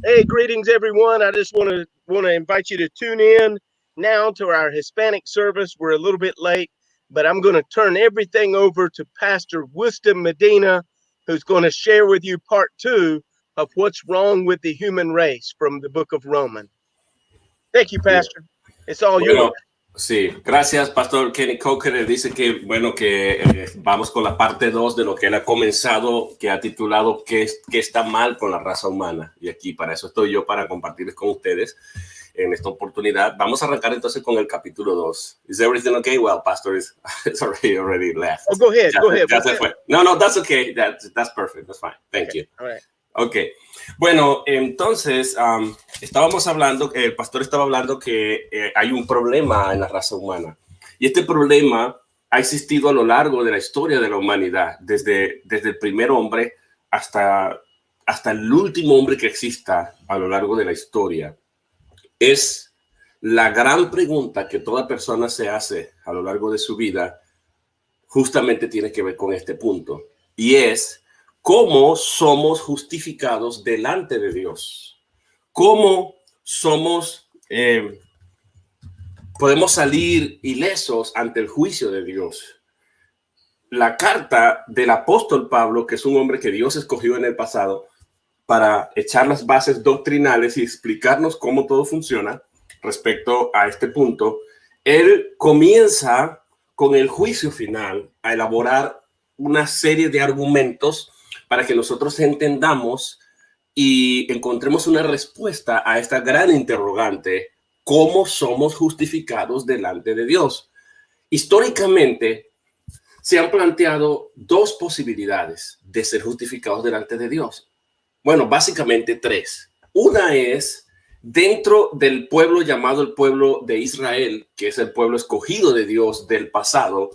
Hey, greetings, everyone. I just want to invite you to tune in now to our Hispanic service. We're a little bit late, but I'm going to turn everything over to Pastor Wisdom Medina, who's going to share with you part 2 of what's wrong with the human race from the book of Romans. Thank you, Pastor. It's all yours. Sí, gracias, Pastor Kenny Coker. Dice que, bueno, que vamos con la parte 2 de lo que él ha comenzado, que ha titulado ¿Qué está mal con la raza humana? Y aquí para eso estoy yo, para compartirles con ustedes en esta oportunidad. Vamos a arrancar entonces con el capítulo 2. Is everything okay? Well, Pastor is already left. Oh, go ahead. Ya se fue. No, that's okay. That's perfect. That's fine. Thank you. All right. Ok, bueno, entonces estábamos hablando, el pastor estaba hablando que hay un problema en la raza humana, y este problema ha existido a lo largo de la historia de la humanidad, desde el primer hombre hasta el último hombre que exista a lo largo de la historia. Es la gran pregunta que toda persona se hace a lo largo de su vida, justamente tiene que ver con este punto, y es: ¿cómo somos justificados delante de Dios? ¿Cómo podemos salir ilesos ante el juicio de Dios? La carta del apóstol Pablo, que es un hombre que Dios escogió en el pasado para echar las bases doctrinales y explicarnos cómo todo funciona respecto a este punto, él comienza con el juicio final a elaborar una serie de argumentos para que nosotros entendamos y encontremos una respuesta a esta gran interrogante: ¿cómo somos justificados delante de Dios? Históricamente se han planteado dos posibilidades de ser justificados delante de Dios. Bueno, básicamente tres. Una es dentro del pueblo llamado el pueblo de Israel, que es el pueblo escogido de Dios del pasado.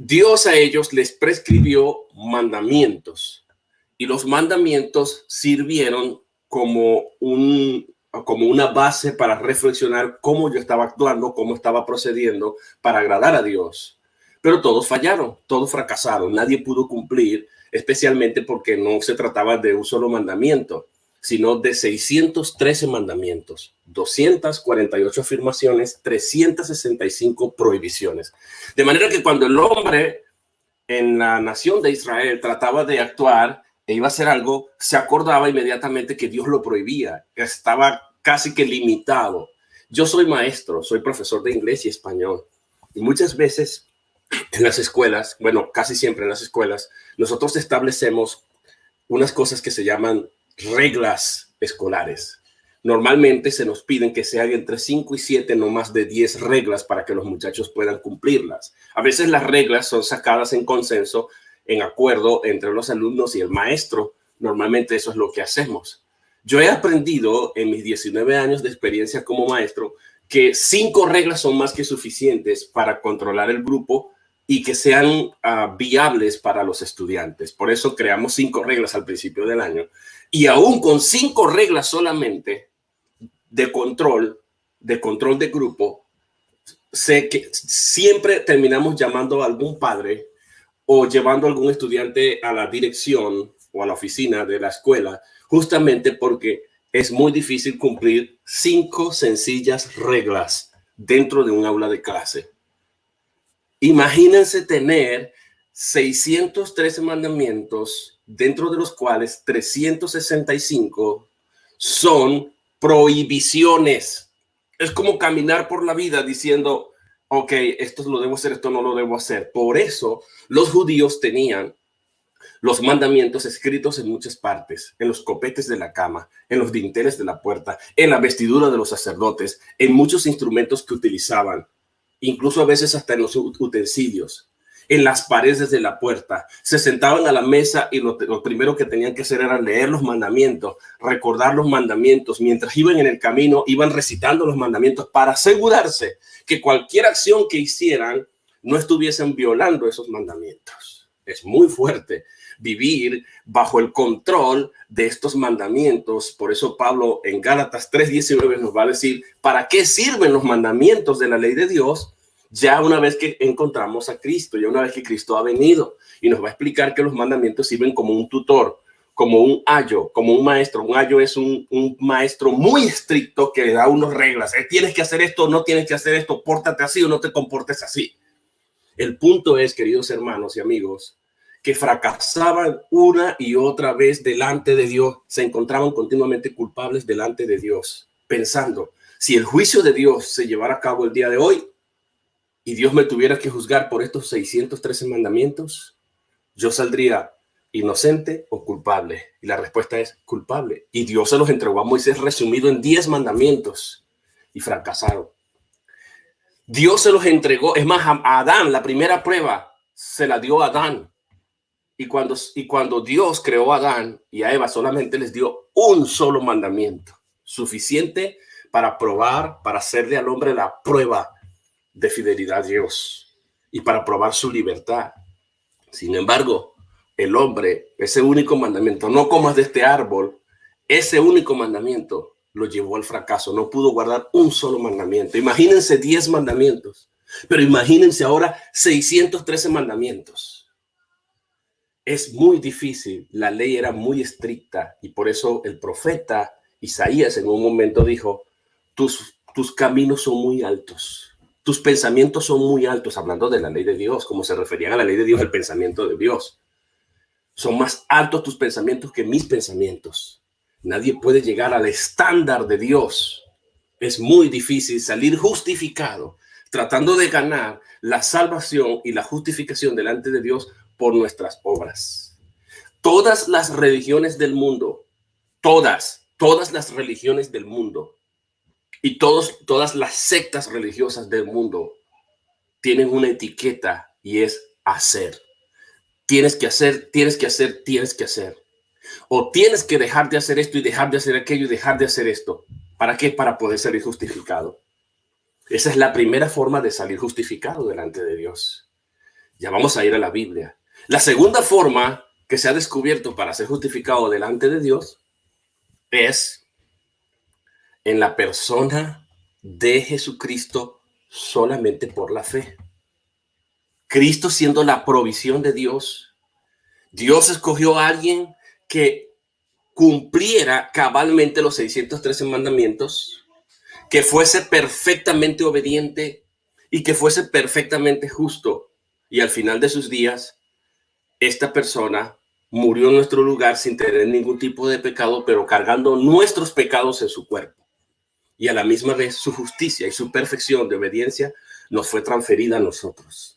Dios a ellos les prescribió mandamientos, y los mandamientos sirvieron como una base para reflexionar cómo yo estaba actuando, cómo estaba procediendo para agradar a Dios. Pero todos fallaron, todos fracasaron, nadie pudo cumplir, especialmente porque no se trataba de un solo mandamiento, sino de 613 mandamientos, 248 afirmaciones, 365 prohibiciones. De manera que cuando el hombre en la nación de Israel trataba de actuar e iba a hacer algo, se acordaba inmediatamente que Dios lo prohibía, estaba casi que limitado. Yo soy maestro, soy profesor de inglés y español, y muchas veces en las escuelas, bueno, casi siempre en las escuelas, nosotros establecemos unas cosas que se llaman reglas escolares. Normalmente se nos piden que sean entre 5 y 7, no más de 10 reglas para que los muchachos puedan cumplirlas. A veces las reglas son sacadas en consenso, en acuerdo entre los alumnos y el maestro. Normalmente eso es lo que hacemos. Yo he aprendido en mis 19 años de experiencia como maestro que 5 reglas son más que suficientes para controlar el grupo y que sean viables para los estudiantes. Por eso creamos 5 reglas al principio del año. Y aún con 5 reglas solamente de control de grupo, sé que siempre terminamos llamando a algún padre o llevando a algún estudiante a la dirección o a la oficina de la escuela, justamente porque es muy difícil cumplir 5 sencillas reglas dentro de un aula de clase. Imagínense tener 613 mandamientos, dentro de los cuales 365 son prohibiciones. Es como caminar por la vida diciendo: ok, esto lo debo hacer, esto no lo debo hacer. Por eso los judíos tenían los mandamientos escritos en muchas partes, en los copetes de la cama, en los dinteles de la puerta, en la vestidura de los sacerdotes, en muchos instrumentos que utilizaban, incluso a veces hasta en los utensilios, en las paredes de la puerta. Se sentaban a la mesa y lo primero que tenían que hacer era leer los mandamientos, recordar los mandamientos. Mientras iban en el camino, iban recitando los mandamientos para asegurarse que cualquier acción que hicieran no estuviesen violando esos mandamientos. Es muy fuerte vivir bajo el control de estos mandamientos. Por eso Pablo en Gálatas 3:19 nos va a decir para qué sirven los mandamientos de la ley de Dios, ya una vez que encontramos a Cristo, ya una vez que Cristo ha venido, y nos va a explicar que los mandamientos sirven como un tutor, como un ayo, como un maestro. Un ayo es un maestro muy estricto que da unas reglas. Tienes que hacer esto, no tienes que hacer esto, pórtate así o no te comportes así. El punto es, queridos hermanos y amigos, que fracasaban una y otra vez delante de Dios, se encontraban continuamente culpables delante de Dios, pensando, si el juicio de Dios se llevara a cabo el día de hoy y Dios me tuviera que juzgar por estos 613 mandamientos, yo saldría inocente o culpable. Y la respuesta es culpable. Y Dios se los entregó a Moisés resumido en 10 mandamientos y fracasaron. Dios se los entregó, es más, a Adán, la primera prueba se la dio a Adán. Y cuando Dios creó a Adán y a Eva, solamente les dio un solo mandamiento, suficiente para probar, para hacerle al hombre la prueba de fidelidad a Dios y para probar su libertad. Sin embargo, el hombre, ese único mandamiento, no comas de este árbol, ese único mandamiento lo llevó al fracaso. No pudo guardar un solo mandamiento. Imagínense 10 mandamientos, pero imagínense ahora 613 mandamientos. Es muy difícil, la ley era muy estricta y por eso el profeta Isaías en un momento dijo, tus caminos son muy altos, tus pensamientos son muy altos, hablando de la ley de Dios, como se referían a la ley de Dios, el pensamiento de Dios. Son más altos tus pensamientos que mis pensamientos. Nadie puede llegar al estándar de Dios. Es muy difícil salir justificado, tratando de ganar la salvación y la justificación delante de Dios por nuestras obras. Todas las religiones del mundo, todas las religiones del mundo y todas las sectas religiosas del mundo tienen una etiqueta y es hacer. Tienes que hacer, tienes que hacer, tienes que hacer. O tienes que dejar de hacer esto y dejar de hacer aquello y dejar de hacer esto. ¿Para qué? Para poder salir justificado. Esa es la primera forma de salir justificado delante de Dios. Ya vamos a ir a la Biblia. La segunda forma que se ha descubierto para ser justificado delante de Dios es en la persona de Jesucristo solamente por la fe. Cristo siendo la provisión de Dios, Dios escogió a alguien que cumpliera cabalmente los 613 mandamientos, que fuese perfectamente obediente y que fuese perfectamente justo. Y al final de sus días, esta persona murió en nuestro lugar sin tener ningún tipo de pecado, pero cargando nuestros pecados en su cuerpo. Y a la misma vez su justicia y su perfección de obediencia nos fue transferida a nosotros.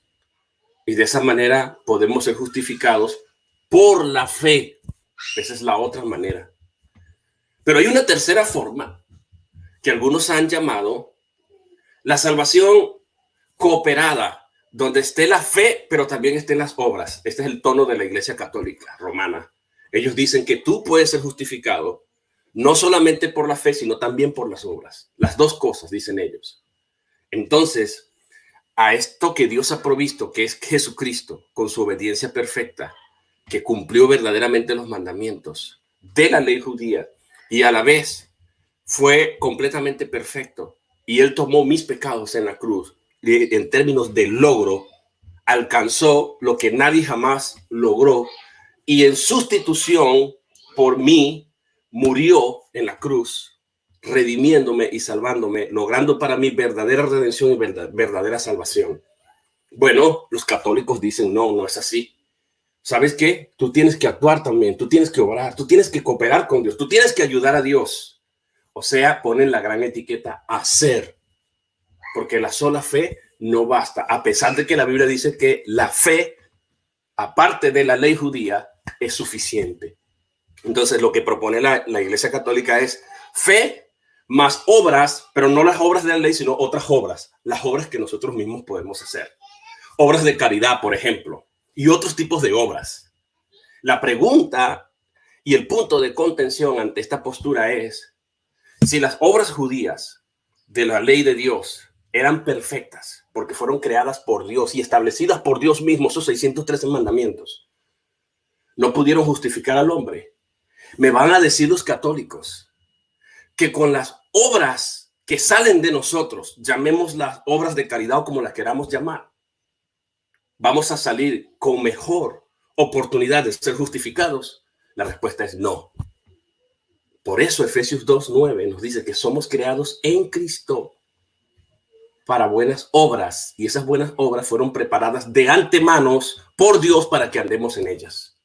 Y de esa manera podemos ser justificados por la fe. Esa es la otra manera. Pero hay una tercera forma que algunos han llamado la salvación cooperada, donde esté la fe, pero también estén las obras. Este es el tono de la Iglesia Católica Romana. Ellos dicen que tú puedes ser justificado no solamente por la fe, sino también por las obras. Las dos cosas, dicen ellos. Entonces, a esto que Dios ha provisto, que es Jesucristo, con su obediencia perfecta, que cumplió verdaderamente los mandamientos de la ley judía y a la vez fue completamente perfecto. Y él tomó mis pecados en la cruz. En términos de logro, alcanzó lo que nadie jamás logró y en sustitución por mí murió en la cruz, redimiéndome y salvándome, logrando para mí verdadera redención y verdadera salvación. Bueno, los católicos dicen no es así. ¿Sabes qué? Tú tienes que actuar también, tú tienes que orar, tú tienes que cooperar con Dios, tú tienes que ayudar a Dios. O sea, ponen la gran etiqueta hacer. Porque la sola fe no basta, a pesar de que la Biblia dice que la fe, aparte de la ley judía, es suficiente. Entonces, lo que propone la Iglesia Católica es fe más obras, pero no las obras de la ley, sino otras obras, las obras que nosotros mismos podemos hacer. Obras de caridad, por ejemplo, y otros tipos de obras. La pregunta y el punto de contención ante esta postura es si las obras judías de la ley de Dios eran perfectas porque fueron creadas por Dios y establecidas por Dios mismo, esos 613 mandamientos, no pudieron justificar al hombre. Me van a decir los católicos que con las obras que salen de nosotros, llamemos las obras de caridad o como las queramos llamar, vamos a salir con mejor oportunidad de ser justificados La respuesta es no. Por eso Efesios 2:9 nos dice que somos creados en Cristo para buenas obras, y esas buenas obras fueron preparadas de antemano por Dios para que andemos en ellas.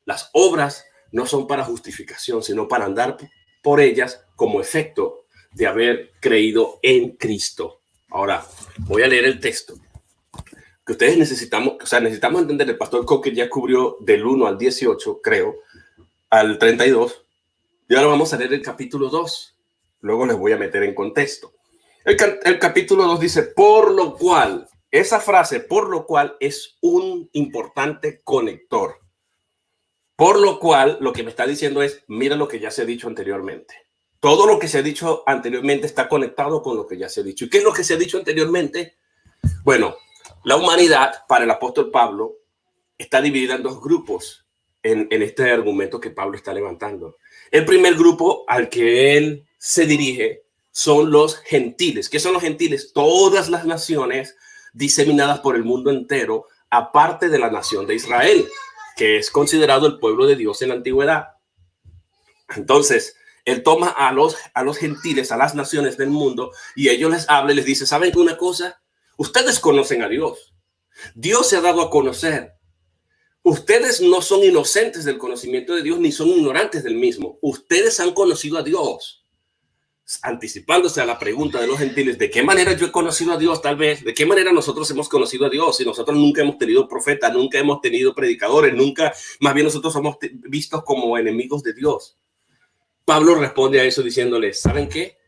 Las obras no son para justificación, sino para andar por ellas como efecto de haber creído en Cristo. Ahora, voy a leer el texto que ustedes necesitamos entender. El pastor Cocker ya cubrió del 1 al 18, creo, al 32, y ahora vamos a leer el capítulo 2. Luego les voy a meter en contexto. El capítulo 2 dice, por lo cual, esa frase, por lo cual, es un importante conector. Por lo cual, lo que me está diciendo es, mira lo que ya se ha dicho anteriormente. Todo lo que se ha dicho anteriormente está conectado con lo que ya se ha dicho. ¿Y qué es lo que se ha dicho anteriormente? Bueno, la humanidad, para el apóstol Pablo, está dividida en dos grupos en este argumento que Pablo está levantando. El primer grupo al que él se dirige son los gentiles. ¿Qué son los gentiles? Todas las naciones diseminadas por el mundo entero, aparte de la nación de Israel, que es considerado el pueblo de Dios en la antigüedad. Entonces, él toma a los gentiles, a las naciones del mundo, y ellos les habla y les dice, ¿saben una cosa? Ustedes conocen a Dios. Dios se ha dado a conocer. Ustedes no son inocentes del conocimiento de Dios, ni son ignorantes del mismo. Ustedes han conocido a Dios. Anticipándose a la pregunta de los gentiles, ¿de qué manera yo he conocido a Dios? Tal vez, ¿de qué manera nosotros hemos conocido a Dios? Si nosotros nunca hemos tenido profetas, nunca hemos tenido predicadores, nunca, más bien nosotros somos vistos como enemigos de Dios. Pablo responde a eso diciéndoles, ¿saben qué?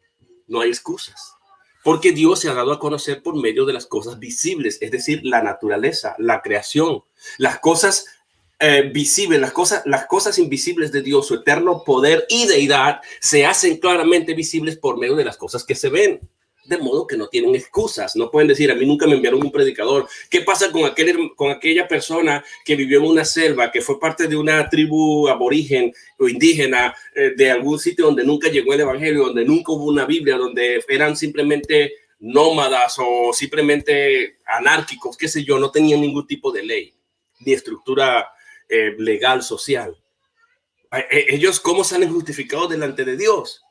No hay excusas, porque Dios se ha dado a conocer por medio de las cosas visibles, es decir, la naturaleza, la creación, las cosas visibles, las cosas invisibles de Dios, su eterno poder y deidad se hacen claramente visibles por medio de las cosas que se ven, de modo que no tienen excusas. No pueden decir, a mí nunca me enviaron un predicador. ¿Qué pasa con aquella persona que vivió en una selva, que fue parte de una tribu aborigen o indígena de algún sitio donde nunca llegó el evangelio, donde nunca hubo una Biblia, donde eran simplemente nómadas o simplemente anárquicos, qué sé yo, no tenían ningún tipo de ley ni estructura legal, social? Ellos, ¿cómo salen justificados delante de Dios?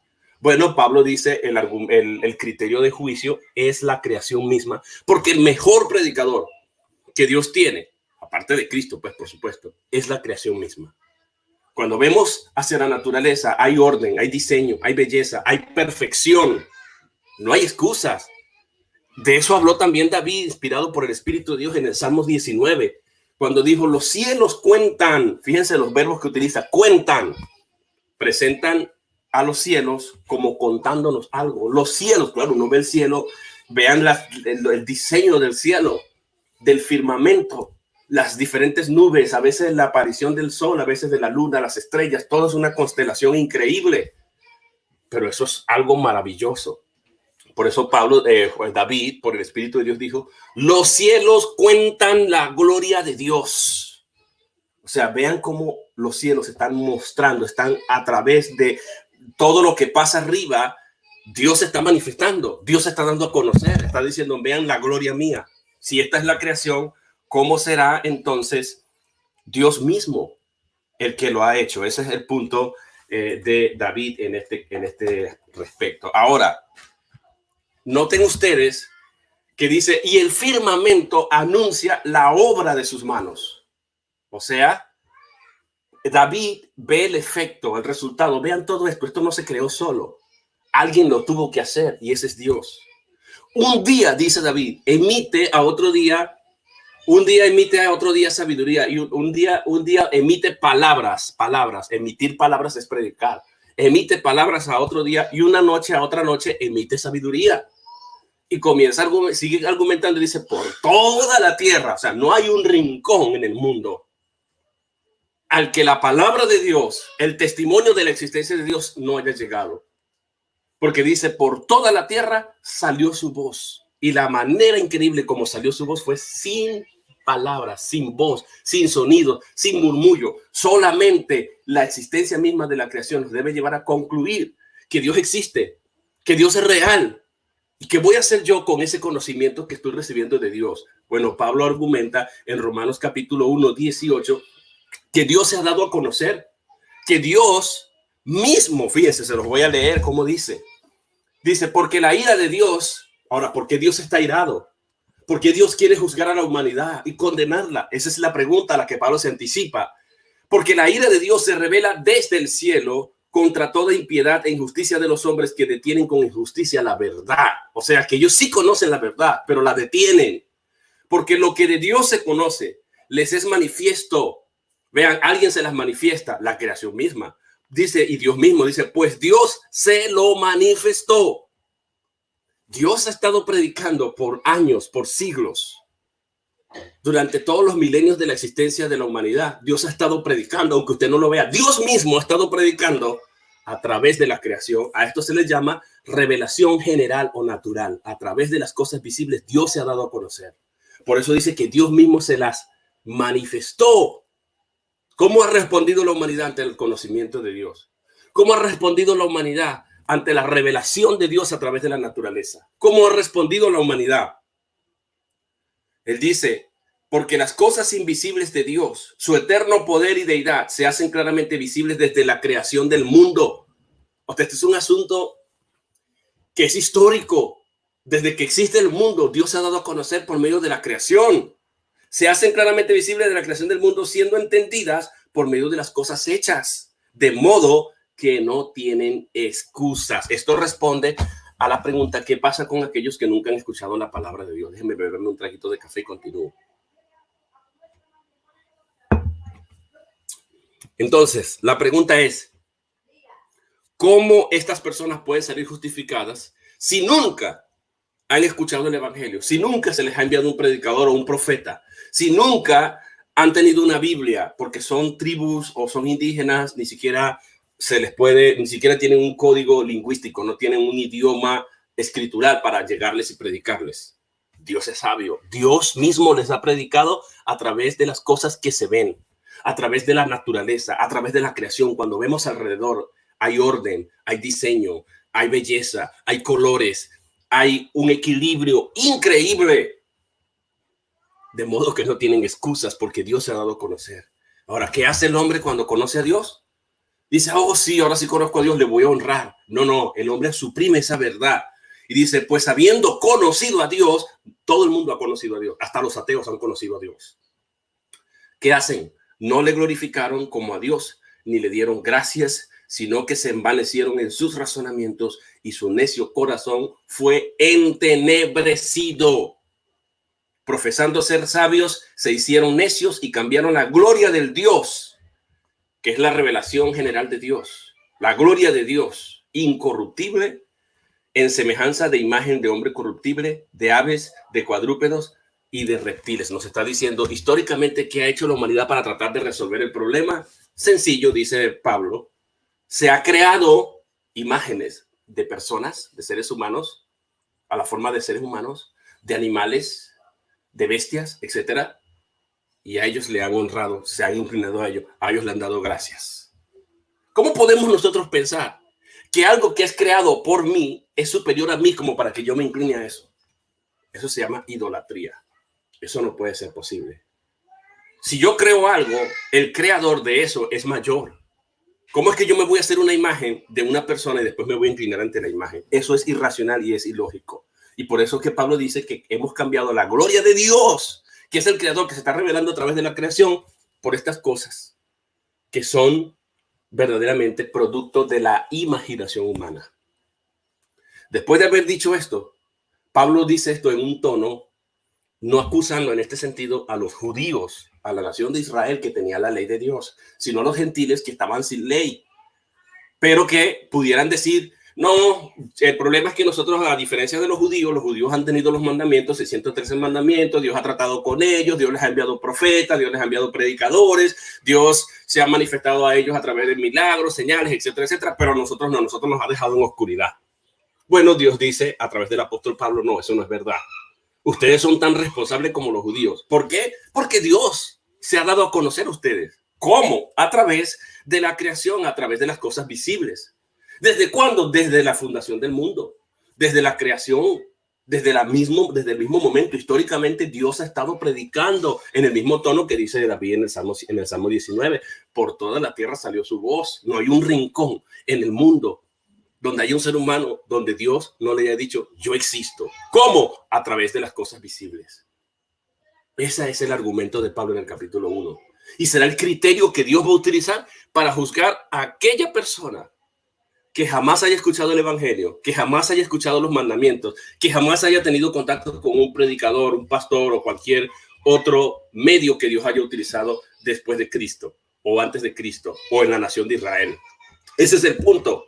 Bueno, Pablo dice el criterio de juicio es la creación misma, porque el mejor predicador que Dios tiene, aparte de Cristo, pues por supuesto, es la creación misma. Cuando vemos hacia la naturaleza, hay orden, hay diseño, hay belleza, hay perfección, no hay excusas. De eso habló también David, inspirado por el Espíritu de Dios en el Salmo 19, cuando dijo, los cielos cuentan, fíjense los verbos que utiliza, cuentan, presentan a los cielos como contándonos algo. Los cielos, claro, uno ve el cielo, vean el diseño del cielo, del firmamento, las diferentes nubes, a veces la aparición del sol, a veces de la luna, las estrellas, todo es una constelación increíble, pero eso es algo maravilloso. Por eso David, por el Espíritu de Dios, dijo, los cielos cuentan la gloria de Dios. O sea, vean cómo los cielos están mostrando, están a través de todo lo que pasa arriba, Dios se está manifestando, Dios se está dando a conocer, está diciendo, vean la gloria mía. Si esta es la creación, ¿cómo será entonces Dios mismo el que lo ha hecho? Ese es el punto de David en este respecto. Ahora, noten ustedes que dice, y el firmamento anuncia la obra de sus manos. O sea, David ve el efecto, el resultado. Vean todo esto. Esto no se creó solo. Alguien lo tuvo que hacer y ese es Dios. Un día, dice David, emite a otro día. Un día emite a otro día sabiduría y un día emite palabras. Emitir palabras es predicar. Emite palabras a otro día y una noche a otra noche emite sabiduría. Y sigue argumentando y dice, por toda la tierra, o sea, no hay un rincón en el mundo al que la palabra de Dios, el testimonio de la existencia de Dios no haya llegado. Porque dice, por toda la tierra salió su voz. Y la manera increíble como salió su voz fue sin palabras, sin voz, sin sonido, sin murmullo. Solamente la existencia misma de la creación nos debe llevar a concluir que Dios existe, que Dios es real. ¿Y qué voy a hacer yo con ese conocimiento que estoy recibiendo de Dios? Bueno, Pablo argumenta en Romanos capítulo 1, 18, que Dios se ha dado a conocer que Dios mismo, fíjense, se los voy a leer como dice. Dice, porque la ira de Dios, ahora, ¿por qué Dios está irado? ¿Por qué Dios quiere juzgar a la humanidad y condenarla? Esa es la pregunta a la que Pablo se anticipa. Porque la ira de Dios se revela desde el cielo contra toda impiedad e injusticia de los hombres que detienen con injusticia la verdad. O sea, que ellos sí conocen la verdad, pero la detienen. Porque lo que de Dios se conoce les es manifiesto. Vean, alguien se las manifiesta, la creación misma. Dice, y Dios mismo dice, pues Dios se lo manifestó. Dios ha estado predicando por años, por siglos. Durante todos los milenios de la existencia de la humanidad, Dios ha estado predicando, aunque usted no lo vea. Dios mismo ha estado predicando a través de la creación. A esto se le llama revelación general o natural. A través de las cosas visibles, Dios se ha dado a conocer. Por eso dice que Dios mismo se las manifestó. ¿Cómo ha respondido la humanidad ante el conocimiento de Dios? ¿Cómo ha respondido la humanidad ante la revelación de Dios a través de la naturaleza? ¿Cómo ha respondido la humanidad? Él dice, porque las cosas invisibles de Dios, su eterno poder y deidad, se hacen claramente visibles desde la creación del mundo. O sea, este es un asunto que es histórico. Desde que existe el mundo, Dios se ha dado a conocer por medio de la creación. Se hacen claramente visibles de la creación del mundo, siendo entendidas por medio de las cosas hechas, de modo que no tienen excusas. Esto responde a la pregunta, ¿qué pasa con aquellos que nunca han escuchado la palabra de Dios? Déjenme beberme un traguito de café y continúo. Entonces, la pregunta es, ¿cómo estas personas pueden salir justificadas si nunca han escuchado el evangelio, si nunca se les ha enviado un predicador o un profeta, si nunca han tenido una Biblia, porque son tribus o son indígenas, ni siquiera se les puede, ni siquiera tienen un código lingüístico, no tienen un idioma escritural para llegarles y predicarles? Dios es sabio. Dios mismo les ha predicado a través de las cosas que se ven, a través de la naturaleza, a través de la creación. Cuando vemos alrededor, hay orden, hay diseño, hay belleza, hay colores, hay un equilibrio increíble, de modo que no tienen excusas porque Dios se ha dado a conocer. Ahora, ¿qué hace el hombre cuando conoce a Dios? Dice, oh sí, ahora sí conozco a Dios, le voy a honrar. No, el hombre suprime esa verdad y dice, pues habiendo conocido a Dios, todo el mundo ha conocido a Dios, hasta los ateos han conocido a Dios. ¿Qué hacen? No le glorificaron como a Dios, ni le dieron gracias, sino que se envanecieron en sus razonamientos y su necio corazón fue entenebrecido. Profesando ser sabios, se hicieron necios y cambiaron la gloria del Dios, que es la revelación general de Dios, la gloria de Dios incorruptible, en semejanza de imagen de hombre corruptible, de aves, de cuadrúpedos y de reptiles. Nos está diciendo históricamente qué ha hecho la humanidad para tratar de resolver el problema. Sencillo, dice Pablo. Se ha creado imágenes de personas, de seres humanos, a la forma de seres humanos, de animales, de bestias, etcétera, y a ellos le han honrado, se han inclinado a ellos le han dado gracias. ¿Cómo podemos nosotros pensar que algo que es creado por mí es superior a mí como para que yo me incline a eso? Eso se llama idolatría. Eso no puede ser posible. Si yo creo algo, el creador de eso es mayor. ¿Cómo es que yo me voy a hacer una imagen de una persona y después me voy a inclinar ante la imagen? Eso es irracional y es ilógico. Y por eso es que Pablo dice que hemos cambiado la gloria de Dios, que es el creador que se está revelando a través de la creación, por estas cosas que son verdaderamente producto de la imaginación humana. Después de haber dicho esto, Pablo dice esto en un tono no acusando en este sentido a los judíos, a la nación de Israel que tenía la ley de Dios, sino a los gentiles que estaban sin ley, pero que pudieran decir, no, el problema es que nosotros, a diferencia de los judíos han tenido los mandamientos, 613 mandamientos, Dios ha tratado con ellos, Dios les ha enviado profetas, Dios les ha enviado predicadores, Dios se ha manifestado a ellos a través de milagros, señales, etcétera, etcétera, pero nosotros no, nosotros nos ha dejado en oscuridad. Bueno, Dios dice a través del apóstol Pablo, no, eso no es verdad. Ustedes son tan responsables como los judíos. ¿Por qué? Porque Dios se ha dado a conocer a ustedes. ¿Cómo? A través de la creación, a través de las cosas visibles. ¿Desde cuándo? Desde la fundación del mundo, desde la creación Desde el mismo momento, históricamente, Dios ha estado predicando en el mismo tono que dice David en el Salmo 19. Por toda la tierra salió su voz. No hay un rincón en el mundo donde haya un ser humano donde Dios no le haya dicho, yo existo. ¿Cómo? A través de las cosas visibles. Ese es el argumento de Pablo en el capítulo 1. Y será el criterio que Dios va a utilizar para juzgar a aquella persona que jamás haya escuchado el evangelio, que jamás haya escuchado los mandamientos, que jamás haya tenido contacto con un predicador, un pastor o cualquier otro medio que Dios haya utilizado después de Cristo o antes de Cristo o en la nación de Israel. Ese es el punto.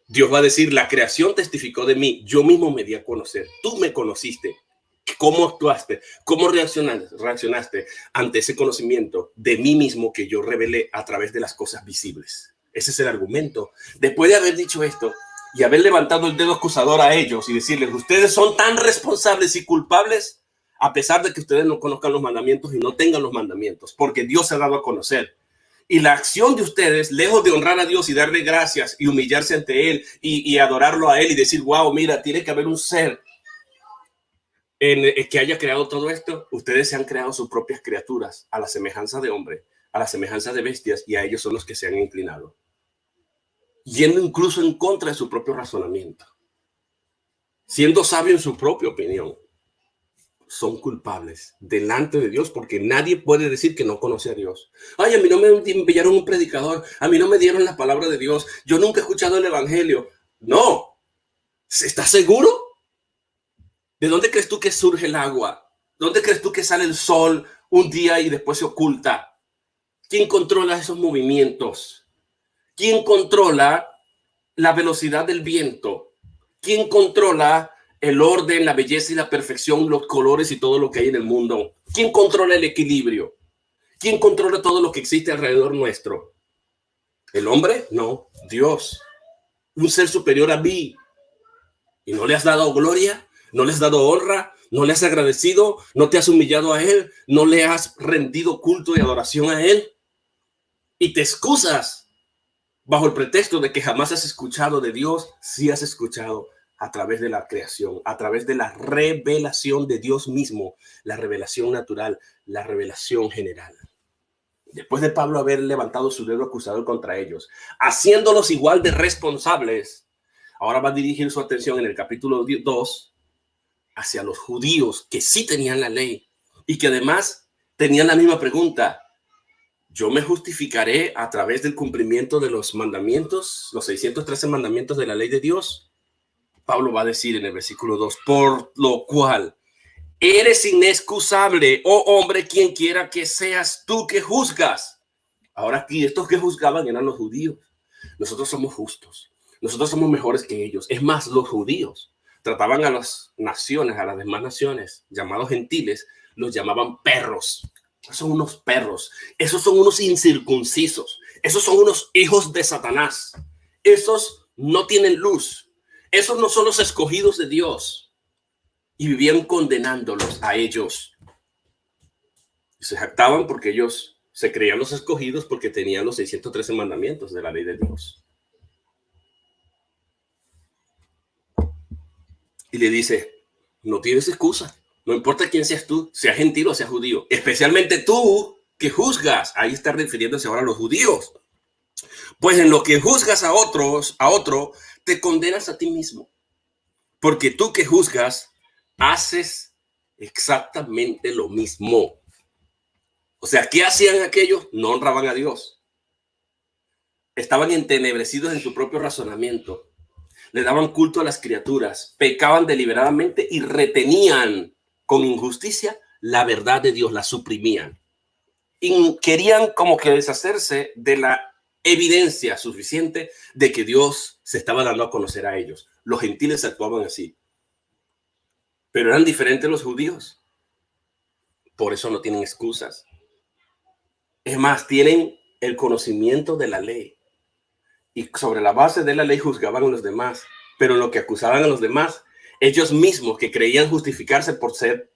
Dios va a decir, la creación testificó de mí, yo mismo me di a conocer, tú me conociste. ¿Cómo actuaste? ¿Cómo reaccionaste ante ese conocimiento de mí mismo que yo revelé a través de las cosas visibles? Ese es el argumento. Después de haber dicho esto y haber levantado el dedo acusador a ellos y decirles, ustedes son tan responsables y culpables a pesar de que ustedes no conozcan los mandamientos y no tengan los mandamientos, porque Dios se ha dado a conocer. Y la acción de ustedes, lejos de honrar a Dios y darle gracias y humillarse ante Él y adorarlo a Él y decir, wow, mira, tiene que haber un ser que haya creado todo esto, ustedes se han creado sus propias criaturas a la semejanza de hombre, a la semejanza de bestias, y a ellos son los que se han inclinado, yendo incluso en contra de su propio razonamiento, siendo sabio en su propia opinión. Son culpables delante de Dios, porque nadie puede decir que no conoce a Dios. Ay, a mí no me enviaron un predicador, a mí no me dieron la palabra de Dios, yo nunca he escuchado el evangelio. No, ¿estás seguro? ¿De dónde crees tú que surge el agua? ¿Dónde crees tú que sale el sol un día y después se oculta? ¿Quién controla esos movimientos? ¿Quién controla la velocidad del viento? ¿Quién controla el orden, la belleza y la perfección, los colores y todo lo que hay en el mundo? ¿Quién controla el equilibrio? ¿Quién controla todo lo que existe alrededor nuestro? ¿El hombre? No, Dios. Un ser superior a mí. ¿Y no le has dado gloria? ¿No le has dado honra? ¿No le has agradecido? ¿No te has humillado a Él? ¿No le has rendido culto y adoración a Él? Y te excusas bajo el pretexto de que jamás has escuchado de Dios. Sí has escuchado a través de la creación, a través de la revelación de Dios mismo, la revelación natural, la revelación general. Después de Pablo haber levantado su dedo acusador contra ellos, haciéndolos igual de responsables, ahora va a dirigir su atención en el capítulo 2 hacia los judíos que sí tenían la ley y que además tenían la misma pregunta. ¿Yo me justificaré a través del cumplimiento de los mandamientos, los 613 mandamientos de la ley de Dios? Pablo va a decir en el versículo 2, por lo cual eres inexcusable, oh hombre, quien quiera que seas tú que juzgas. Ahora aquí, estos que juzgaban eran los judíos. Nosotros somos justos. Nosotros somos mejores que ellos. Es más, los judíos trataban a las naciones, a las demás naciones, llamados gentiles, los llamaban perros. Son unos perros. Esos son unos incircuncisos. Esos son unos hijos de Satanás. Esos no tienen luz. Esos no son los escogidos de Dios. Y vivían condenándolos a ellos. Y se jactaban porque ellos se creían los escogidos porque tenían los 613 mandamientos de la ley de Dios. Y le dice, no tienes excusa. No importa quién seas tú, sea gentil o sea judío. Especialmente tú que juzgas. Ahí está refiriéndose ahora a los judíos. Pues en lo que juzgas a otro, te condenas a ti mismo. Porque tú que juzgas, haces exactamente lo mismo. O sea, ¿qué hacían aquellos? No honraban a Dios. Estaban entenebrecidos en su propio razonamiento. Le daban culto a las criaturas, pecaban deliberadamente y retenían con injusticia la verdad de Dios, la suprimían. Y querían como que deshacerse de la evidencia suficiente de que Dios se estaba dando a conocer a ellos. Los gentiles actuaban así. Pero eran diferentes los judíos. Por eso no tienen excusas. Es más, tienen el conocimiento de la ley. Y sobre la base de la ley juzgaban a los demás, pero lo que acusaban a los demás, ellos mismos que creían justificarse por ser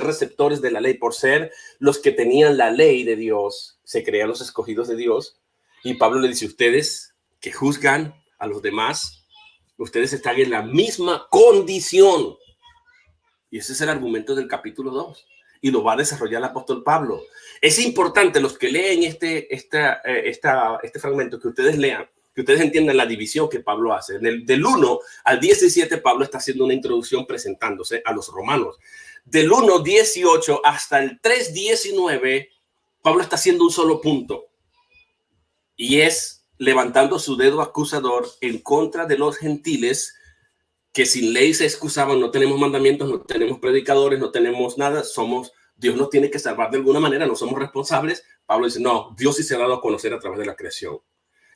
receptores de la ley, por ser los que tenían la ley de Dios, se creían los escogidos de Dios. Y Pablo le dice, ustedes que juzgan a los demás, ustedes están en la misma condición Y ese es el argumento del capítulo 2. Y lo va a desarrollar el apóstol Pablo. Es importante, los que leen este fragmento, que ustedes lean, que ustedes entiendan la división que Pablo hace. Del 1 al 17, Pablo está haciendo una introducción presentándose a los romanos. Del 1:18 hasta el 3:19, Pablo está haciendo un solo punto. Y es levantando su dedo acusador en contra de los gentiles que sin ley se excusaban. No tenemos mandamientos, no tenemos predicadores, no tenemos nada. Dios nos tiene que salvar de alguna manera, no somos responsables. Pablo dice, no, Dios sí se ha dado a conocer a través de la creación.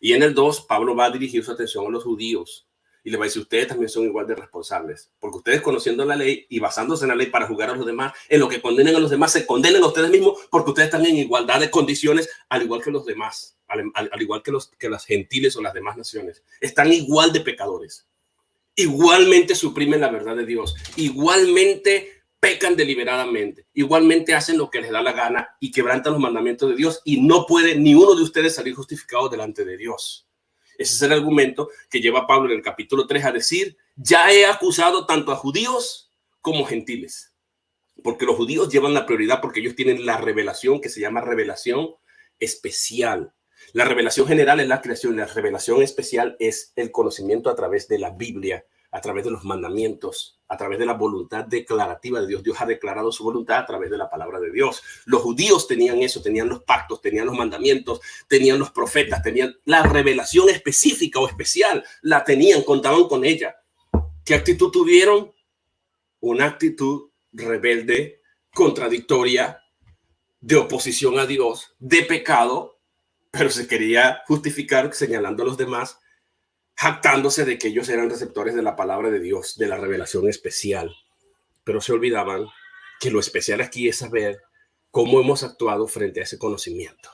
Y en el 2, Pablo va a dirigir su atención a los judíos y le va a decir, ustedes también son igual de responsables, porque ustedes, conociendo la ley y basándose en la ley para juzgar a los demás, en lo que condenen a los demás, se condenan a ustedes mismos, porque ustedes están en igualdad de condiciones, al igual que los demás, al igual que las gentiles o las demás naciones. Están igual de pecadores. Igualmente suprimen la verdad de Dios. Igualmente pecan deliberadamente. Igualmente hacen lo que les da la gana y quebrantan los mandamientos de Dios, y no puede ni uno de ustedes salir justificado delante de Dios. Ese es el argumento que lleva Pablo en el capítulo 3 a decir, ya he acusado tanto a judíos como gentiles. Porque los judíos llevan la prioridad, porque ellos tienen la revelación que se llama revelación especial. La revelación general es la creación, la revelación especial es el conocimiento a través de la Biblia, a través de los mandamientos, a través de la voluntad declarativa de Dios. Dios ha declarado su voluntad a través de la palabra de Dios. Los judíos tenían eso, tenían los pactos, tenían los mandamientos, tenían los profetas, tenían la revelación específica o especial, la tenían, contaban con ella. ¿Qué actitud tuvieron? Una actitud rebelde, contradictoria, de oposición a Dios, de pecado, pero se quería justificar señalando a los demás, jactándose de que ellos eran receptores de la palabra de Dios, de la revelación especial. Pero se olvidaban que lo especial aquí es saber cómo hemos actuado frente a ese conocimiento.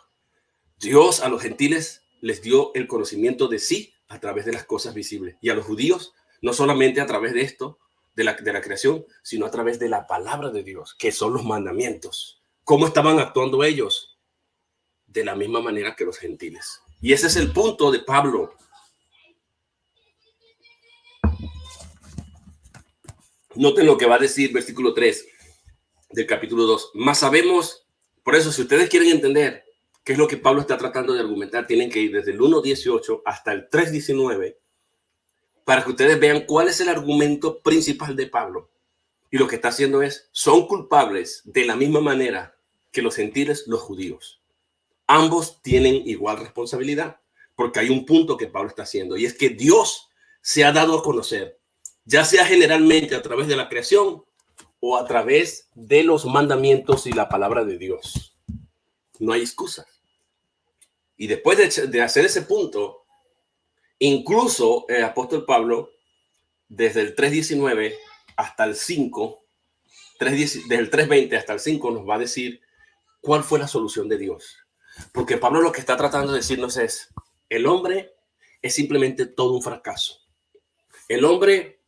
Dios a los gentiles les dio el conocimiento de sí a través de las cosas visibles, y a los judíos no solamente a través de esto, de la creación, sino a través de la palabra de Dios, que son los mandamientos. ¿Cómo estaban actuando ellos? De la misma manera que los gentiles. Y ese es el punto de Pablo. Noten lo que va a decir versículo 3 del capítulo 2. Más sabemos, por eso, si ustedes quieren entender qué es lo que Pablo está tratando de argumentar, tienen que ir desde el 1:18 hasta el 3:19 para que ustedes vean cuál es el argumento principal de Pablo. Y lo que está haciendo es, son culpables de la misma manera que los gentiles, los judíos. Ambos tienen igual responsabilidad, porque hay un punto que Pablo está haciendo, y es que Dios se ha dado a conocer, ya sea generalmente a través de la creación o a través de los mandamientos y la palabra de Dios. No hay excusas. Y después de hacer ese punto, incluso el apóstol Pablo, desde el 3:19 hasta el 5, desde el 3:20 hasta el 5, nos va a decir cuál fue la solución de Dios. Porque Pablo lo que está tratando de decirnos es, el hombre es simplemente todo un fracaso. El hombre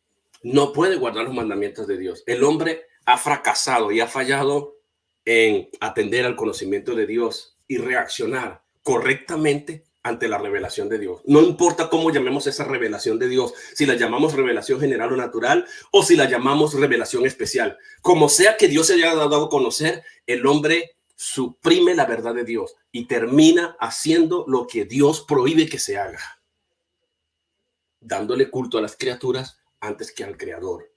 no puede guardar los mandamientos de Dios. El hombre ha fracasado y ha fallado en atender al conocimiento de Dios y reaccionar correctamente ante la revelación de Dios. No importa cómo llamemos esa revelación de Dios, si la llamamos revelación general o natural, o si la llamamos revelación especial. Como sea que Dios se haya dado a conocer, el hombre suprime la verdad de Dios y termina haciendo lo que Dios prohíbe que se haga, dándole culto a las criaturas antes que al Creador.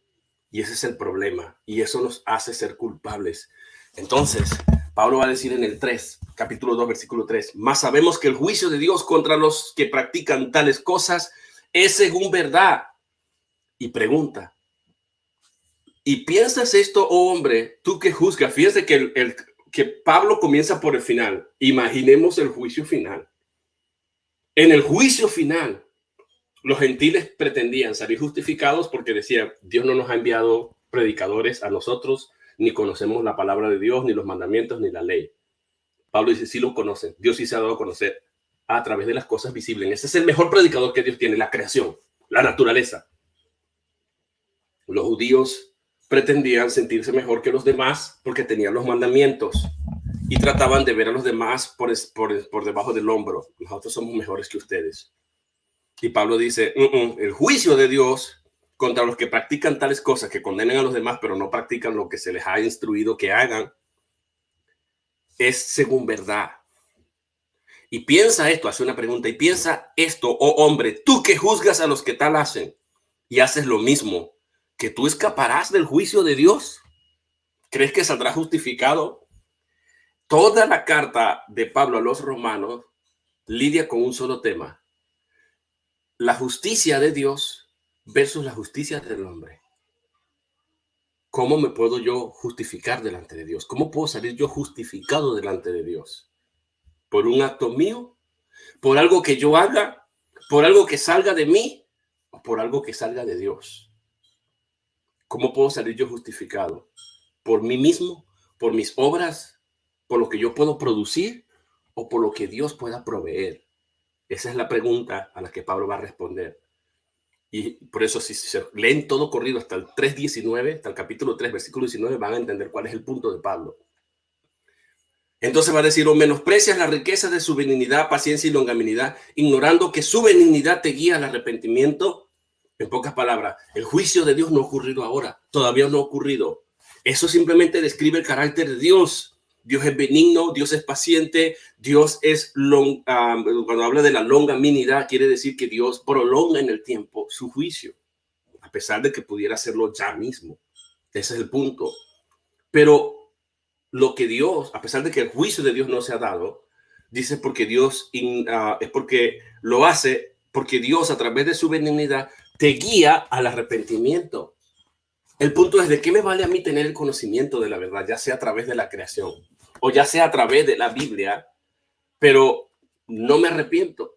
Y ese es el problema, y eso nos hace ser culpables. Entonces, Pablo va a decir en el 3, capítulo 2, versículo 3, más sabemos que el juicio de Dios contra los que practican tales cosas es según verdad. Y pregunta, ¿y piensas esto, oh hombre, tú que juzgas? Fíjense que Pablo comienza por el final. Imaginemos el juicio final. En el juicio final, los gentiles pretendían salir justificados porque decían, Dios no nos ha enviado predicadores a nosotros, ni conocemos la palabra de Dios, ni los mandamientos, ni la ley. Pablo dice, sí lo conocen. Dios sí se ha dado a conocer a través de las cosas visibles. Ese es el mejor predicador que Dios tiene, la creación, la naturaleza. Los judíos pretendían sentirse mejor que los demás porque tenían los mandamientos y trataban de ver a los demás por debajo del hombro. Nosotros somos mejores que ustedes. Y Pablo dice, el juicio de Dios contra los que practican tales cosas, que condenan a los demás, pero no practican lo que se les ha instruido que hagan, es según verdad. Y piensa esto, hace una pregunta, y piensa esto, oh hombre, tú que juzgas a los que tal hacen y haces lo mismo, ¿que tú escaparás del juicio de Dios? ¿Crees que saldrás justificado? Toda la carta de Pablo a los romanos lidia con un solo tema: la justicia de Dios versus la justicia del hombre. ¿Cómo me puedo yo justificar delante de Dios? ¿Cómo puedo salir yo justificado delante de Dios? ¿Por un acto mío? ¿Por algo que yo haga? ¿Por algo que salga de mí? ¿O por algo que salga de Dios? ¿Cómo puedo salir yo justificado? ¿Por mí mismo? ¿Por mis obras? ¿Por lo que yo puedo producir? ¿O por lo que Dios pueda proveer? Esa es la pregunta a la que Pablo va a responder. Y por eso, si se leen todo corrido hasta el 3:19, hasta el capítulo 3, versículo 19, van a entender cuál es el punto de Pablo. Entonces va a decir: o menosprecias la riqueza de su benignidad, paciencia y longanimidad, ignorando que su benignidad te guía al arrepentimiento. En pocas palabras, el juicio de Dios no ha ocurrido ahora, todavía no ha ocurrido. Eso simplemente describe el carácter de Dios. Dios es benigno, Dios es paciente, Dios es cuando habla de la longanimidad, quiere decir que Dios prolonga en el tiempo su juicio, a pesar de que pudiera hacerlo ya mismo. Ese es el punto. Pero lo que Dios, a pesar de que el juicio de Dios no se ha dado, dice porque Dios es porque lo hace, porque Dios a través de su benignidad te guía al arrepentimiento. El punto es: ¿de qué me vale a mí tener el conocimiento de la verdad, ya sea a través de la creación o ya sea a través de la Biblia, pero no me arrepiento?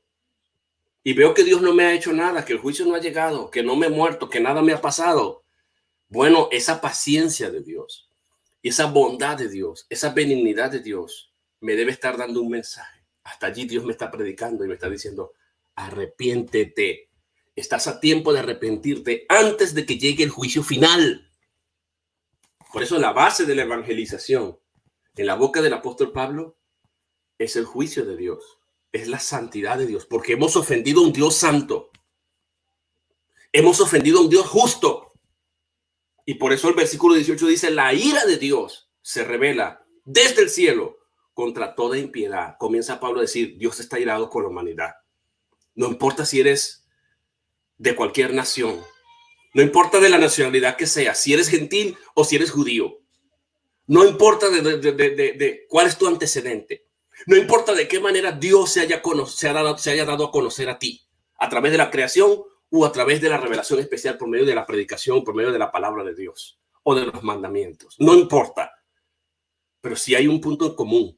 Y veo que Dios no me ha hecho nada, que el juicio no ha llegado, que no me he muerto, que nada me ha pasado. Bueno, esa paciencia de Dios y esa bondad de Dios, esa benignidad de Dios, me debe estar dando un mensaje. Hasta allí Dios me está predicando y me está diciendo: arrepiéntete. Estás a tiempo de arrepentirte antes de que llegue el juicio final. Por eso la base de la evangelización en la boca del apóstol Pablo es el juicio de Dios, es la santidad de Dios, porque hemos ofendido a un Dios santo, hemos ofendido a un Dios justo. Y por eso el versículo 18 dice: la ira de Dios se revela desde el cielo contra toda impiedad. Comienza Pablo a decir: Dios está irado con la humanidad. No importa si eres de cualquier nación, no importa de la nacionalidad que sea, si eres gentil o si eres judío, no importa de cuál es tu antecedente, no importa de qué manera Dios se haya dado a conocer a ti, a través de la creación o a través de la revelación especial por medio de la predicación, por medio de la palabra de Dios o de los mandamientos, no importa. Pero sí hay un punto en común,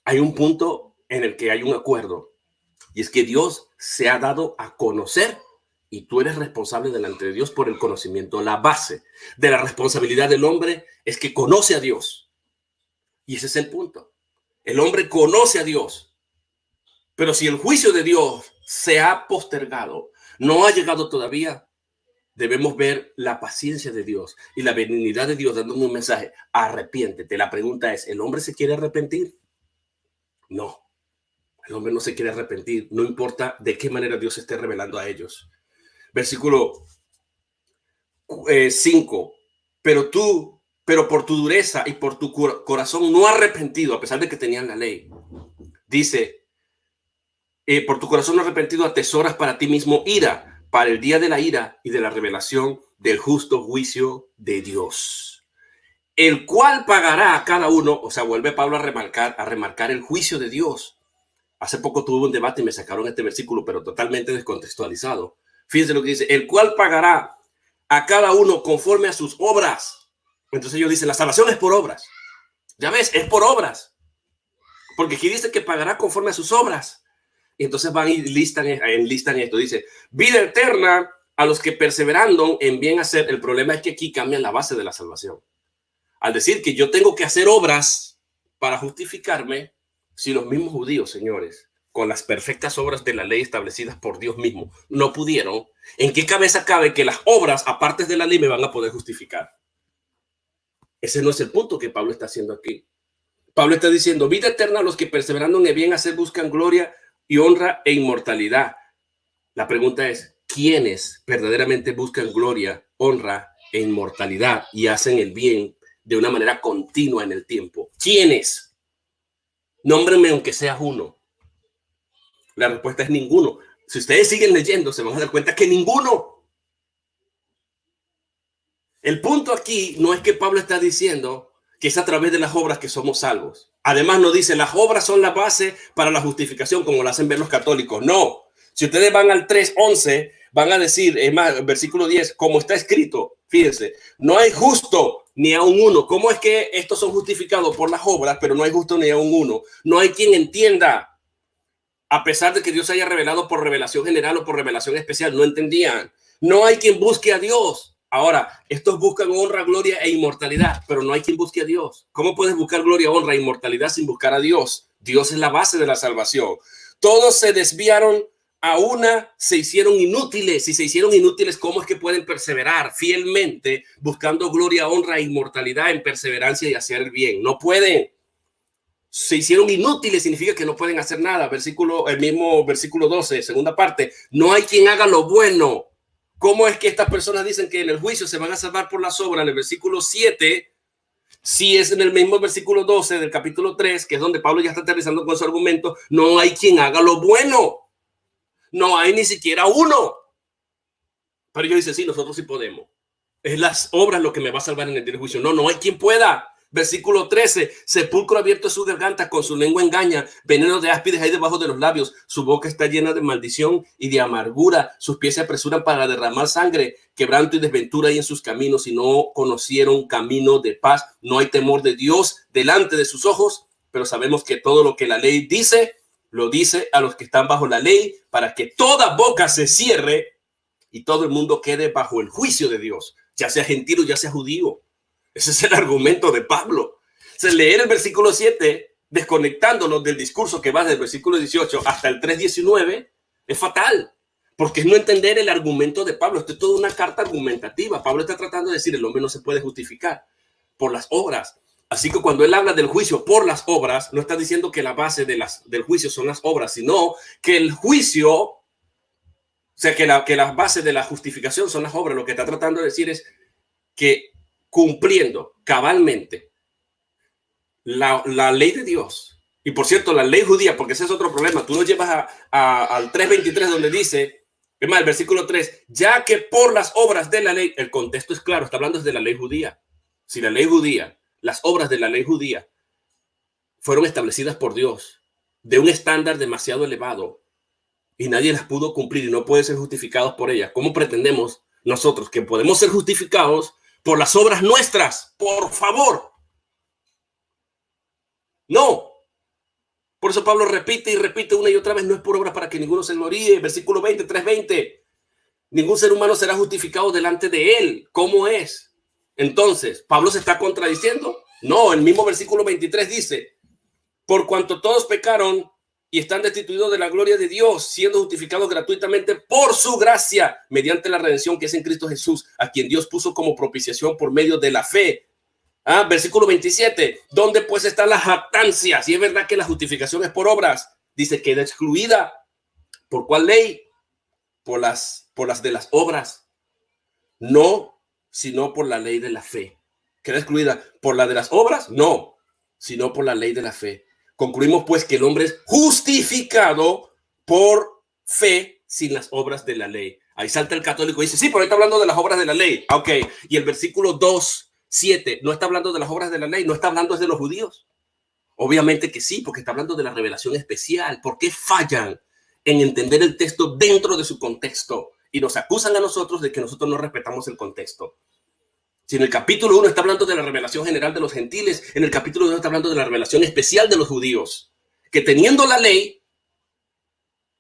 hay un punto en el que hay un acuerdo, y es que Dios se ha dado a conocer y tú eres responsable delante de Dios por el conocimiento. La base de la responsabilidad del hombre es que conoce a Dios. Y ese es el punto. El hombre conoce a Dios. Pero si el juicio de Dios se ha postergado, no ha llegado todavía, debemos ver la paciencia de Dios y la benignidad de Dios dándome un mensaje: arrepiéntete. La pregunta es: ¿el hombre se quiere arrepentir? No. El hombre no se quiere arrepentir, no importa de qué manera Dios se esté revelando a ellos. Versículo 5. Pero por tu dureza y por tu corazón no arrepentido, a pesar de que tenían la ley, dice: por tu corazón no arrepentido atesoras para ti mismo ira, para el día de la ira y de la revelación del justo juicio de Dios, el cual pagará a cada uno. O sea, vuelve Pablo a remarcar el juicio de Dios. Hace poco tuve un debate y me sacaron este versículo, pero totalmente descontextualizado. Fíjense lo que dice: el cual pagará a cada uno conforme a sus obras. Entonces ellos dicen: la salvación es por obras. Ya ves, es por obras. Porque aquí dice que pagará conforme a sus obras. Y entonces van y enlistan esto. Dice: vida eterna a los que perseverando en bien hacer. El problema es que aquí cambian la base de la salvación. Al decir que yo tengo que hacer obras para justificarme, si los mismos judíos, señores, con las perfectas obras de la ley establecidas por Dios mismo, no pudieron, ¿en qué cabeza cabe que las obras, aparte de la ley, me van a poder justificar? Ese no es el punto que Pablo está haciendo aquí. Pablo está diciendo: vida eterna a los que perseverando en el bien hacer buscan gloria y honra e inmortalidad. La pregunta es: quienes verdaderamente buscan gloria, honra e inmortalidad y hacen el bien de una manera continua en el tiempo. ¿Quiénes? Nómbrenme aunque sea uno. La respuesta es ninguno. Si ustedes siguen leyendo, se van a dar cuenta que ninguno. El punto aquí no es que Pablo está diciendo que es a través de las obras que somos salvos. Además, no dice las obras son la base para la justificación, como lo hacen ver los católicos. No. Si ustedes van al 3:11, van a decir, es más, versículo 10, como está escrito, fíjense, no hay justo ni aun uno. ¿Cómo es que estos son justificados por las obras, pero no hay justo ni aun uno? No hay quien entienda. A pesar de que Dios haya revelado por revelación general o por revelación especial, no entendían. No hay quien busque a Dios. Ahora, estos buscan honra, gloria e inmortalidad, pero no hay quien busque a Dios. ¿Cómo puedes buscar gloria, honra e inmortalidad sin buscar a Dios? Dios es la base de la salvación. Todos se desviaron a una, se hicieron inútiles. Si se hicieron inútiles, ¿cómo es que pueden perseverar fielmente buscando gloria, honra e inmortalidad en perseverancia y hacer el bien? No pueden. Se hicieron inútiles significa que no pueden hacer nada. El mismo versículo 12, segunda parte. No hay quien haga lo bueno. ¿Cómo es que estas personas dicen que en el juicio se van a salvar por las obras? En el versículo 7, si es en el mismo versículo 12 del capítulo 3, que es donde Pablo ya está aterrizando con su argumento, no hay quien haga lo bueno. No hay ni siquiera uno. Pero ellos dicen, sí, nosotros sí podemos. Es las obras lo que me va a salvar en el día del juicio. No, no hay quien pueda. Versículo 13, sepulcro abierto es su garganta, con su lengua engaña, veneno de áspides hay debajo de los labios, su boca está llena de maldición y de amargura, sus pies se apresuran para derramar sangre, quebranto y desventura hay en sus caminos, y no conocieron camino de paz. No hay temor de Dios delante de sus ojos, pero sabemos que todo lo que la ley dice, lo dice a los que están bajo la ley, para que toda boca se cierre y todo el mundo quede bajo el juicio de Dios, ya sea gentil o ya sea judío. Ese es el argumento de Pablo. Leer el versículo 7, desconectándonos del discurso que va desde el versículo 18 hasta el 3:19, es fatal, porque es no entender el argumento de Pablo. Esto es toda una carta argumentativa. Pablo está tratando de decir, el hombre no se puede justificar por las obras. Así que cuando él habla del juicio por las obras, no está diciendo que la base del juicio son las obras, sino que el juicio, o sea, que la base de la justificación son las obras. Lo que está tratando de decir es que cumpliendo cabalmente la ley de Dios, y por cierto, la ley judía, porque ese es otro problema, tú lo llevas al 3:23 donde dice, es más, el versículo 3, ya que por las obras de la ley, el contexto es claro, está hablando de la ley judía. Si la ley judía, las obras de la ley judía fueron establecidas por Dios de un estándar demasiado elevado y nadie las pudo cumplir y no pueden ser justificados por ellas, ¿cómo pretendemos nosotros que podemos ser justificados por las obras nuestras? Por favor. No. Por eso Pablo repite y repite una y otra vez, no es por obras para que ninguno se gloríe. Versículo 20, 3:20. Ningún ser humano será justificado delante de él. ¿Cómo es? Entonces, ¿Pablo se está contradiciendo? No, el mismo versículo 23 dice, por cuanto todos pecaron y están destituidos de la gloria de Dios, siendo justificados gratuitamente por su gracia, mediante la redención que es en Cristo Jesús, a quien Dios puso como propiciación por medio de la fe. Versículo 27, ¿dónde pues está la jactancia? Si es verdad que la justificación es por obras, dice, queda excluida. ¿Por cuál ley? Por las de las obras. No, sino por la ley de la fe. ¿Queda excluida por la de las obras? No, sino por la ley de la fe. Concluimos pues que el hombre es justificado por fe sin las obras de la ley. Ahí salta el católico y dice, sí, pero ahí está hablando de las obras de la ley. Ok, y el versículo 2:7 no está hablando de las obras de la ley, no está hablando de los judíos. Obviamente que sí, porque está hablando de la revelación especial. ¿Por qué fallan en entender el texto dentro de su contexto? Y nos acusan a nosotros de que nosotros no respetamos el contexto. Si en el capítulo 1 está hablando de la revelación general de los gentiles, en el capítulo 2 está hablando de la revelación especial de los judíos, que teniendo la ley,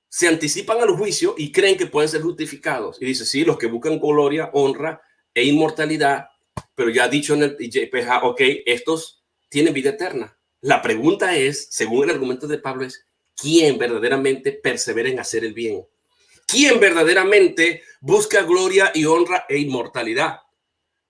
se anticipan al juicio y creen que pueden ser justificados. Y dice, sí, los que buscan gloria, honra e inmortalidad, pero ya dicho en el IPJ, ok, estos tienen vida eterna. La pregunta es, según el argumento de Pablo, es ¿quién verdaderamente persevera en hacer el bien? ¿Quién verdaderamente busca gloria y honra e inmortalidad?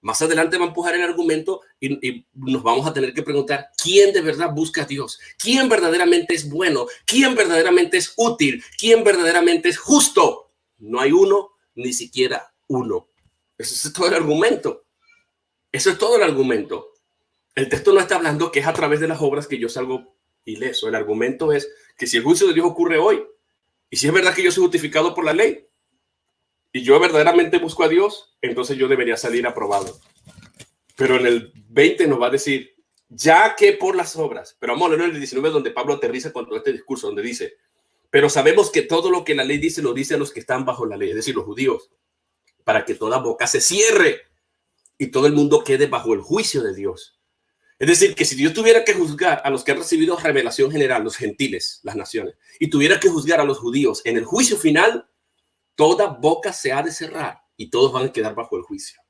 Más adelante va a empujar el argumento y nos vamos a tener que preguntar quién de verdad busca a Dios, quién verdaderamente es bueno, quién verdaderamente es útil, quién verdaderamente es justo. No hay uno ni siquiera uno. Eso es todo el argumento. Eso es todo el argumento. El texto no está hablando que es a través de las obras que yo salgo ileso. El argumento es que si el juicio de Dios ocurre hoy, y si es verdad que yo soy justificado por la ley, y yo verdaderamente busco a Dios, entonces yo debería salir aprobado. Pero en el 20 nos va a decir, ya que por las obras, pero vamos a leer en el 19 donde Pablo aterriza con todo este discurso, donde dice, pero sabemos que todo lo que la ley dice, lo dice a los que están bajo la ley, es decir, los judíos, para que toda boca se cierre y todo el mundo quede bajo el juicio de Dios. Es decir, que si Dios tuviera que juzgar a los que han recibido revelación general, los gentiles, las naciones, y tuviera que juzgar a los judíos en el juicio final, toda boca se ha de cerrar y todos van a quedar bajo el juicio.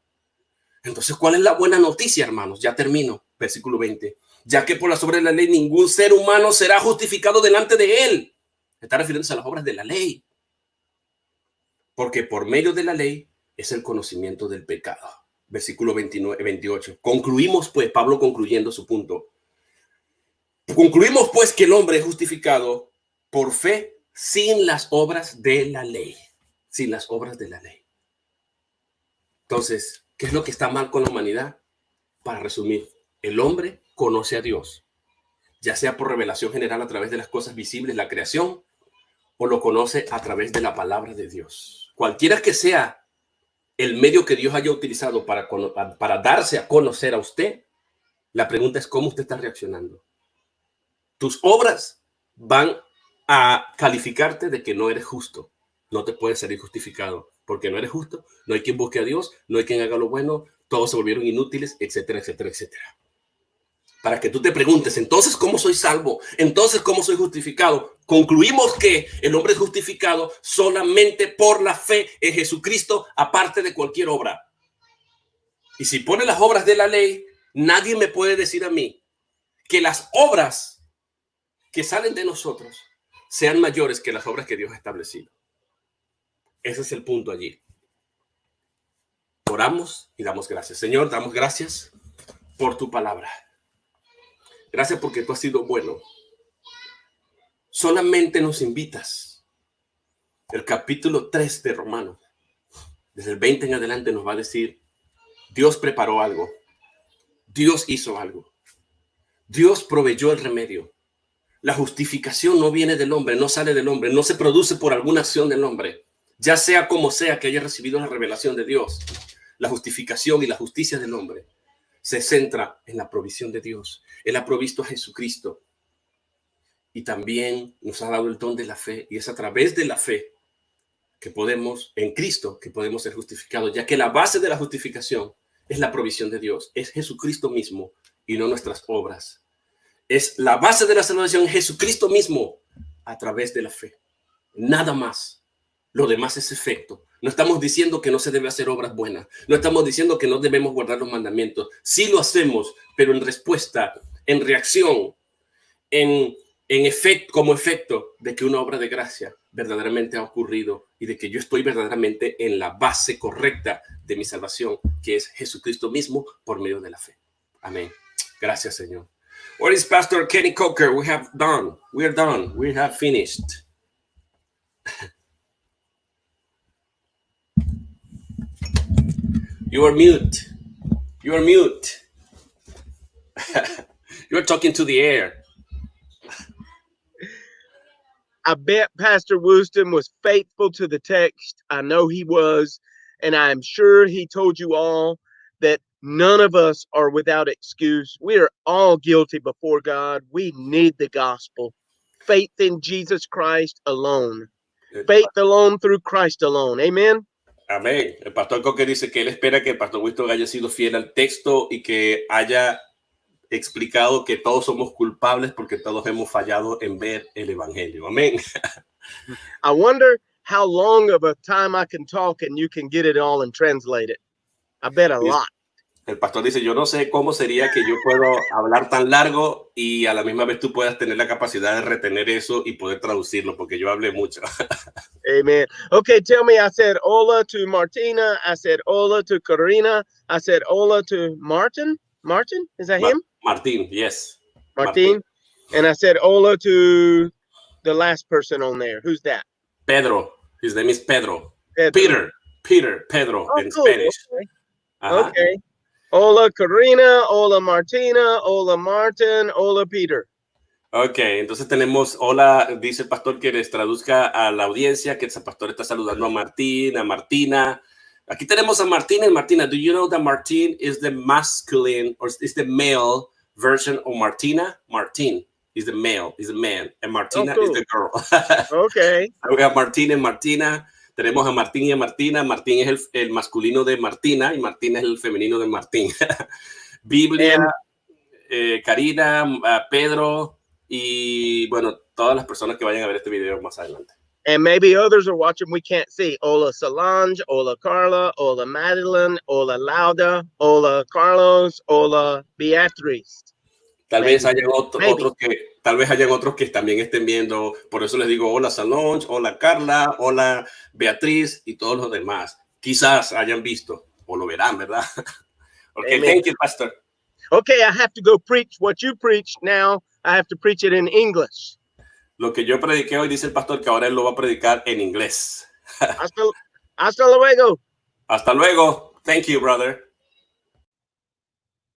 Entonces, ¿cuál es la buena noticia, hermanos? Ya termino, versículo 20. Ya que por las obras de la ley ningún ser humano será justificado delante de él. Está refiriéndose a las obras de la ley. Porque por medio de la ley es el conocimiento del pecado. Versículo 28. Concluimos, pues, Pablo concluyendo su punto. Concluimos, pues, que el hombre es justificado por fe sin las obras de la ley. Sin las obras de la ley. Entonces, ¿qué es lo que está mal con la humanidad? Para resumir, el hombre conoce a Dios, ya sea por revelación general a través de las cosas visibles, la creación, o lo conoce a través de la palabra de Dios. Cualquiera que sea el medio que Dios haya utilizado para darse a conocer a usted, la pregunta es cómo usted está reaccionando. Tus obras van a calificarte de que no eres justo. No te puedes ser justificado porque no eres justo, no hay quien busque a Dios, no hay quien haga lo bueno, todos se volvieron inútiles, etcétera, etcétera, etcétera. Para que tú te preguntes, entonces, ¿cómo soy salvo? Entonces, ¿cómo soy justificado? Concluimos que el hombre es justificado solamente por la fe en Jesucristo, aparte de cualquier obra. Y si pone las obras de la ley, nadie me puede decir a mí que las obras que salen de nosotros sean mayores que las obras que Dios ha establecido. Ese es el punto allí. Oramos y damos gracias. Señor, damos gracias por tu palabra. Gracias porque tú has sido bueno. Solamente nos invitas. El capítulo 3 de Romanos, desde el 20 en adelante, nos va a decir, Dios preparó algo. Dios hizo algo. Dios proveyó el remedio. La justificación no viene del hombre, no sale del hombre, no se produce por alguna acción del hombre. Ya sea como sea que haya recibido la revelación de Dios, la justificación y la justicia del hombre se centra en la provisión de Dios. Él ha provisto a Jesucristo y también nos ha dado el don de la fe, y es a través de la fe que podemos, en Cristo, que podemos ser justificados, ya que la base de la justificación es la provisión de Dios, es Jesucristo mismo y no nuestras obras. Es la base de la salvación, Jesucristo mismo, a través de la fe. Nada más. Lo demás es efecto. No estamos diciendo que no se debe hacer obras buenas. No estamos diciendo que no debemos guardar los mandamientos. Sí lo hacemos, pero en respuesta, en reacción, en efecto, como efecto de que una obra de gracia verdaderamente ha ocurrido y de que yo estoy verdaderamente en la base correcta de mi salvación, que es Jesucristo mismo por medio de la fe. Amén. Gracias, Señor. What is Pastor Kenny Coker? We are done. We have finished. You are mute. You are mute. You're talking to the air. I bet Pastor Wooston was faithful to the text. I know he was. And I'm sure he told you all that none of us are without excuse. We are all guilty before God. We need the gospel. Faith in Jesus Christ alone. Faith alone through Christ alone. Amen. Amén. El pastor Coker dice que él espera que el pastor Winston haya sido fiel al texto y que haya explicado que todos somos culpables porque todos hemos fallado en ver el evangelio. Amén. I wonder how long of a time I can talk and you can get it all and translate it. I bet a lot. El pastor dice, yo no sé cómo sería que yo puedo hablar tan largo y a la misma vez tú puedas tener la capacidad de retener eso y poder traducirlo, porque yo hablé mucho. Amen. Okay, tell me, I said hola to Martina. I said hola to Karina. I said hola to Martin. Martin? Is that him? Martin, yes. Martin. And I said hola to the last person on there. Who's that? Pedro. His name is Pedro. Pedro. Peter. Pedro Oh, en cool. Spanish. Okay. Ajá. Okay. Hola Karina, hola Martina, hola Martin, hola Peter. Ok, entonces tenemos, hola, dice el pastor que les traduzca a la audiencia, que el pastor está saludando a Martín, a Martina. Aquí tenemos a Martín y Martina. Do you know that Martín is the masculine, or is the male version of Martina? Martín is the male, is the man, and Martina is cool. the girl. Okay. A Martín y Martina. Tenemos a Martín y a Martina. Martín es el masculino de Martina y Martina es el femenino de Martín. Biblia, Karina, Pedro y bueno, todas las personas que vayan a ver este video más adelante. And maybe others are watching we can't see. Hola Solange, hola Carla, hola Madeline, hola Lauda, hola Carlos, hola Beatriz. Tal Maybe. vez hayan otros que también estén viendo. Por eso les digo hola Solange, hola Carla, hola Beatriz y todos los demás. Quizás hayan visto o lo verán, ¿verdad? Okay, Amen. thank you, Pastor. Okay, I have to go preach what you preach now. I have to preach it in English. Lo que yo prediqué hoy, dice el pastor, que ahora él lo va a predicar en inglés. Hasta luego. Hasta luego. Thank you, brother.